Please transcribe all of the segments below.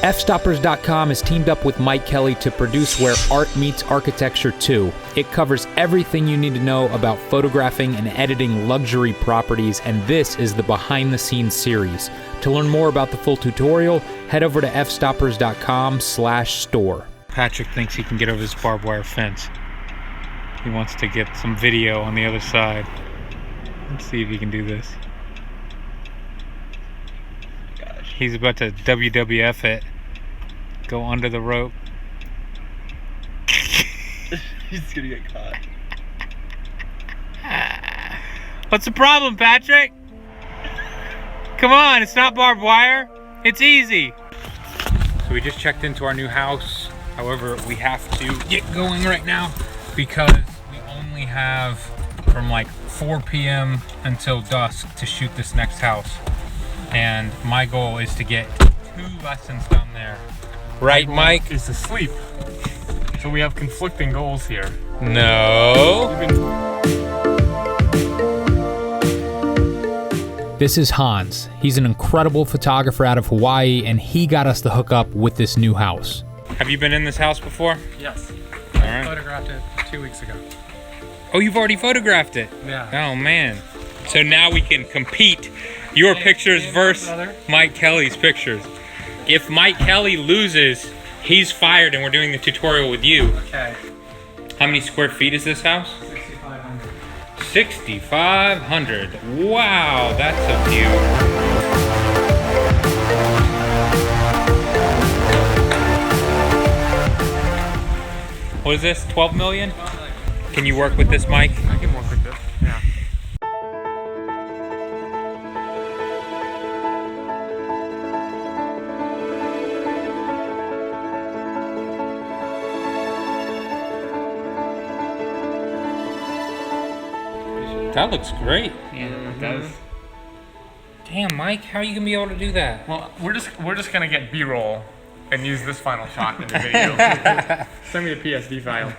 Fstoppers.com has teamed up with Mike Kelly to produce Where Art Meets Architecture 2. It covers everything you need to know about photographing and editing luxury properties, and this is the behind-the-scenes series. To learn more about the full tutorial, head over to fstoppers.com/store. Patrick thinks he can get over this barbed wire fence. He wants to get some video on the other side. Let's see if he can do this. Gosh. He's about to WWF it. Go under the rope. He's gonna get caught. What's the problem, Patrick? Come on, it's not barbed wire. It's easy. So we just checked into our new house. However, we have to get going right now because we only have from like 4 p.m. until dusk to shoot this next house. And my goal is to get 2 lessons done there. Right, Mike? Is to sleep. So we have conflicting goals here. No. This is Hans. He's an incredible photographer out of Hawaii, and he got us the hookup with this new house. Have you been in this house before? Yes. All I right. photographed it 2 weeks ago. Oh, you've already photographed it? Yeah. Oh, man. So now we can compete. Your pictures versus Mike Kelly's pictures. If Mike Kelly loses, he's fired and we're doing the tutorial with you. Okay. How many square feet is this house? 6,500. 6,500. Wow, that's a view. What is this, 12 million? Can you work with this, Mike? I can work with this. Yeah. That looks great. Yeah, it does. Damn, Mike, how are you gonna be able to do that? Well, we're just gonna get B-roll and use this final shot in the video. Send me a PSD file.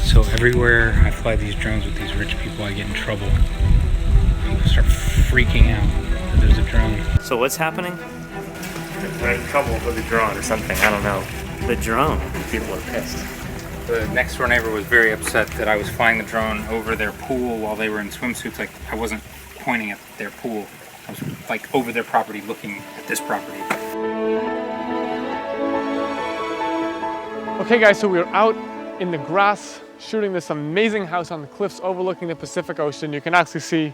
So everywhere I fly these drones with these rich people, I get in trouble. People start freaking out that there's a drone. So what's happening? We're in trouble with the drone or something, I don't know. The drone? People are pissed. The next door neighbor was very upset that I was flying the drone over their pool while they were in swimsuits. Like, I wasn't pointing at their pool. I was like over their property looking at this property. Okay guys, so we're out in the grass shooting this amazing house on the cliffs overlooking the Pacific Ocean. You can actually see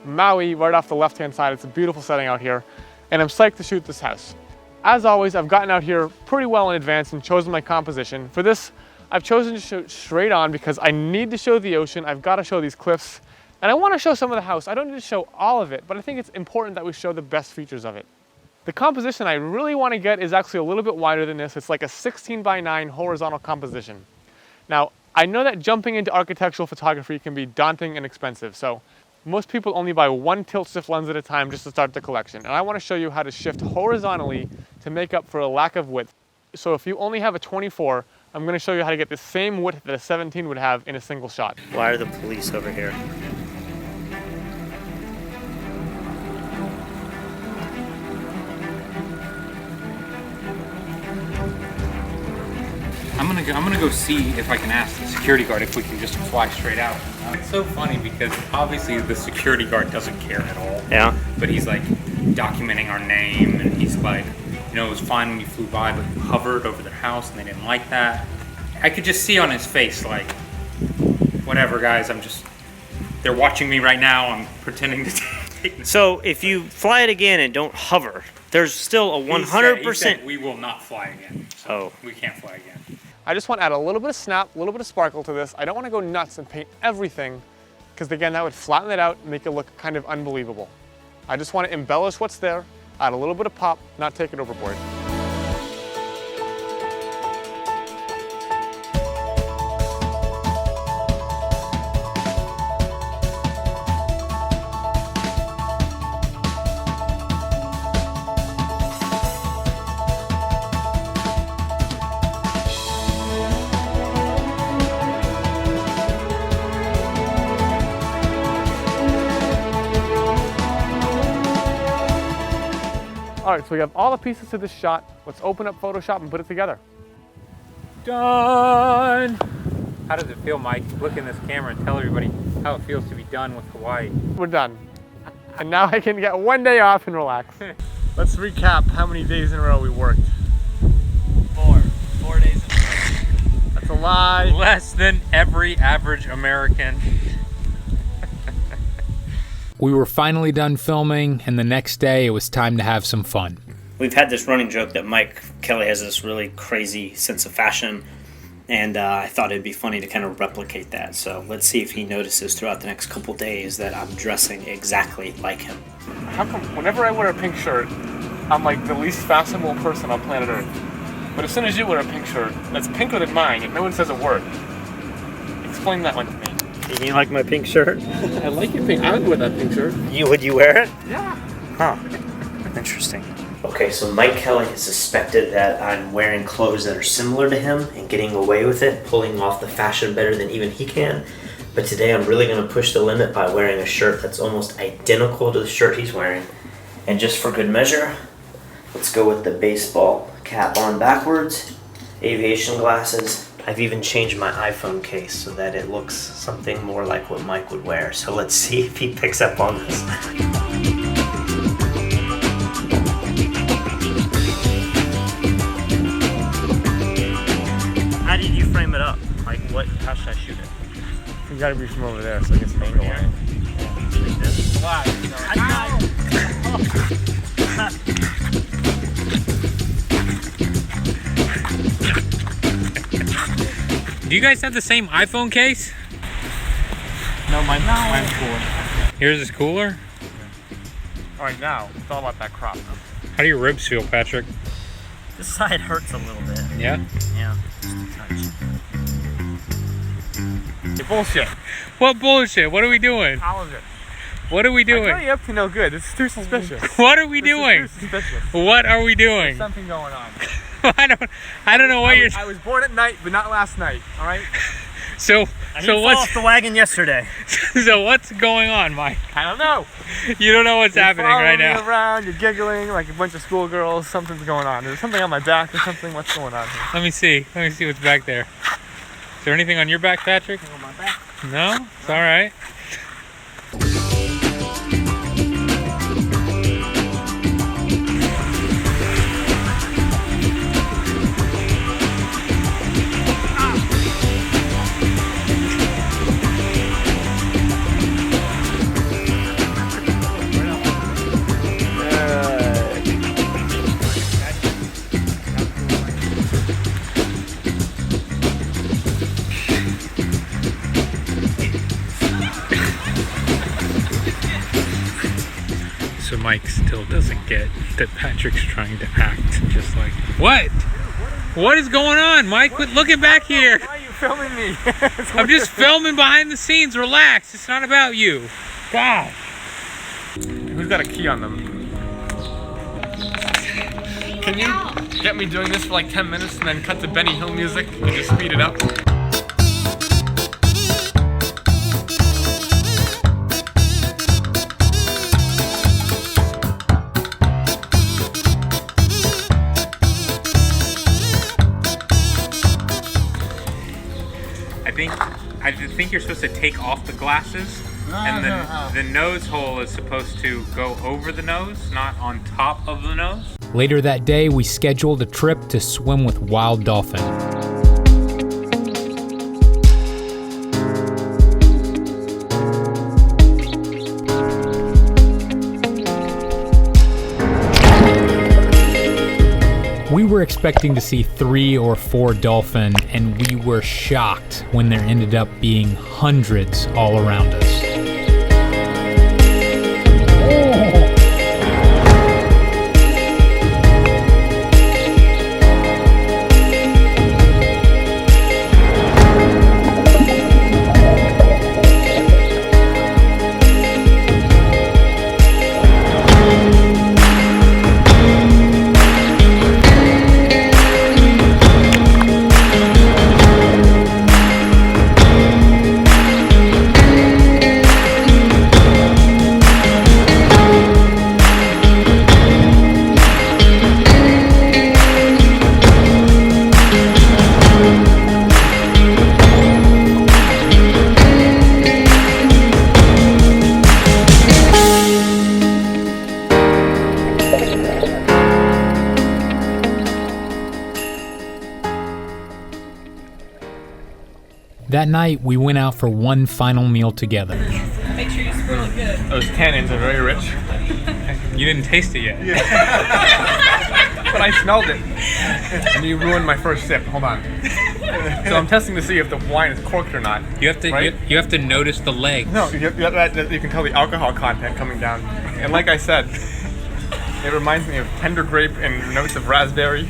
Maui right off the left-hand side. It's a beautiful setting out here, and I'm psyched to shoot this house. As always, I've gotten out here pretty well in advance and chosen my composition. For this, I've chosen to shoot straight on because I need to show the ocean, I've got to show these cliffs, and I want to show some of the house. I don't need to show all of it, but I think it's important that we show the best features of it. The composition I really want to get is actually a little bit wider than this. It's like a 16:9 horizontal composition. Now, I know that jumping into architectural photography can be daunting and expensive, so most people only buy 1 tilt shift lens at a time just to start the collection. And I want to show you how to shift horizontally to make up for a lack of width. So if you only have a 24, I'm going to show you how to get the same width that a 17 would have in a single shot. Why are the police over here? I'm gonna go see if I can ask the security guard if we can just fly straight out. It's so funny because obviously the security guard doesn't care at all. Yeah. But he's like documenting our name, and he's like, you know, it was fine when you flew by, but you hovered over their house and they didn't like that. I could just see on his face like, whatever guys, they're watching me right now, I'm pretending to take this. So if you fly it again and don't hover, there's still a 100%. He said we will not fly again. So we can't fly again. I just want to add a little bit of snap, a little bit of sparkle to this. I don't want to go nuts and paint everything because again, that would flatten it out and make it look kind of unbelievable. I just want to embellish what's there, add a little bit of pop, not take it overboard. All All right, so we have all the pieces to this shot. Let's open up Photoshop and put it together. Done! How does it feel, Mike? Look in this camera and tell everybody how it feels to be done with Hawaii. We're done. And now I can get one day off and relax. Let's recap how many days in a row we worked. 4 days in a row. That's a lie. Less than every average American. We were finally done filming, and the next day it was time to have some fun. We've had this running joke that Mike Kelly has this really crazy sense of fashion, and I thought it'd be funny to kind of replicate that. So let's see if he notices throughout the next couple days that I'm dressing exactly like him. How come whenever I wear a pink shirt, I'm like the least fashionable person on planet Earth? But as soon as you wear a pink shirt that's pinker than mine, and no one says a word. Explain that one to me. You mean like my pink shirt? I like your pink. I would wear that pink shirt. Would you wear it? Yeah. Huh. Interesting. Okay, so Mike Kelly has suspected that I'm wearing clothes that are similar to him and getting away with it, pulling off the fashion better than even he can. But today I'm really going to push the limit by wearing a shirt that's almost identical to the shirt he's wearing. And just for good measure, let's go with the baseball cap on backwards, aviation glasses. I've even changed my iPhone case so that it looks something more like what Mike would wear. So let's see if he picks up on this. How did you frame it up? Like what? How should I shoot it? You gotta be from over there so it gets an angle on it. Like this? Do you guys have the same iPhone case? No, mine's cooler. Yours is cooler? All right, now, it's all about that crop. How do your ribs feel, Patrick? This side hurts a little bit. Yeah? Yeah, just a touch. You're bullshit. What bullshit? What are we doing? How is it? What are we I know doing? you're up to no good. This is too suspicious. What are we This is doing? too suspicious. What are we doing? There's something going on. I don't know what you're. I was born at night, but not last night. All right. So what's the wagon yesterday? so what's going on, Mike? I don't know. You don't know what's happening right You're now. following me around. You're giggling like a bunch of schoolgirls. Something's going on. There's something on my back or something. What's going on here? Let me see what's back there. Is there anything on your back, Patrick? On my back. No, it's all right. So Mike still doesn't get that Patrick's trying to act just like, what? What is going on, Mike? Quit looking back here. Why are you filming me? I'm just filming behind the scenes. Relax. It's not about you. God. Who's got a key on them? Can you get me doing this for like 10 minutes and then cut to Benny Hill music and just speed it up? I think you're supposed to take off the glasses, and the nose hole is supposed to go over the nose, not on top of the nose. Later that day, we scheduled a trip to swim with wild dolphin. We were expecting to see 3 or 4 dolphin, and we were shocked when there ended up being hundreds all around us. That night, we went out for one final meal together. Make sure you swirl it good. Those tannins are very rich. You didn't taste it yet. But I smelled it. And you ruined my first sip. Hold on. So I'm testing to see if the wine is corked or not. You have to Right? you have to notice the legs. No, you can tell the alcohol content coming down. And like I said, it reminds me of tender grape and notes of raspberry.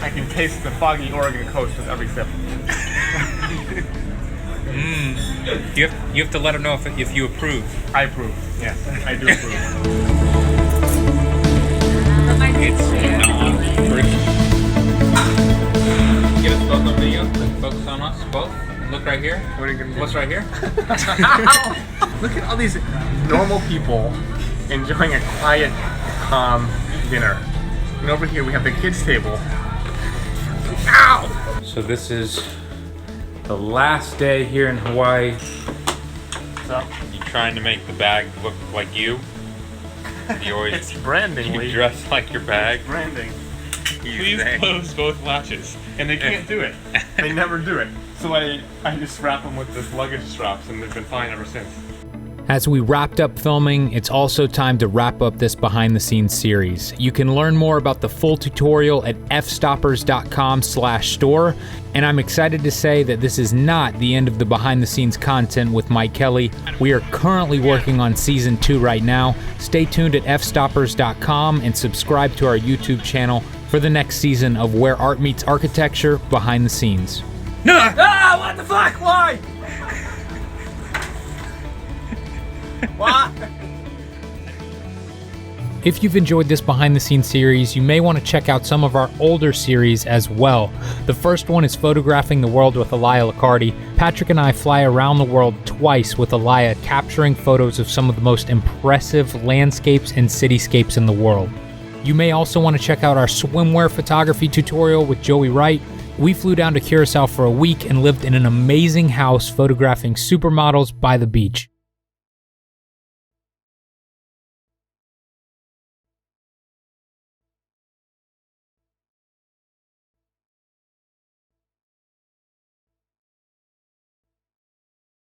I can taste the foggy Oregon coast with every sip. You have to let them know if you approve. I approve. Yes, I do approve. It's get us both on video. Focus on us both. Look right here. What are you gonna do? What's right here? Look at all these normal people enjoying a quiet, calm dinner. And over here we have the kids' table. Ow! So this is the last day here in Hawaii. So, You trying to make the bag look like you? You always it's branding, you Lee. dress like your bag. Branding. Please close both latches. And they can't do it. They never do it. So I just wrap them with this luggage straps and they've been fine ever since. As we wrapped up filming, it's also time to wrap up this behind the scenes series. You can learn more about the full tutorial at fstoppers.com/store. And I'm excited to say that this is not the end of the behind the scenes content with Mike Kelly. We are currently working on season 2 right now. Stay tuned at fstoppers.com and subscribe to our YouTube channel for the next season of Where Art Meets Architecture behind the scenes. Ah! What the fuck? Why? What? If you've enjoyed this behind the scenes series, you may want to check out some of our older series as well. The first one is Photographing the World with Elia Licardi. Patrick and I fly around the world twice with Elia, capturing photos of some of the most impressive landscapes and cityscapes in the world. You may also want to check out our swimwear photography tutorial with Joey Wright. We flew down to Curacao for a week and lived in an amazing house photographing supermodels by the beach.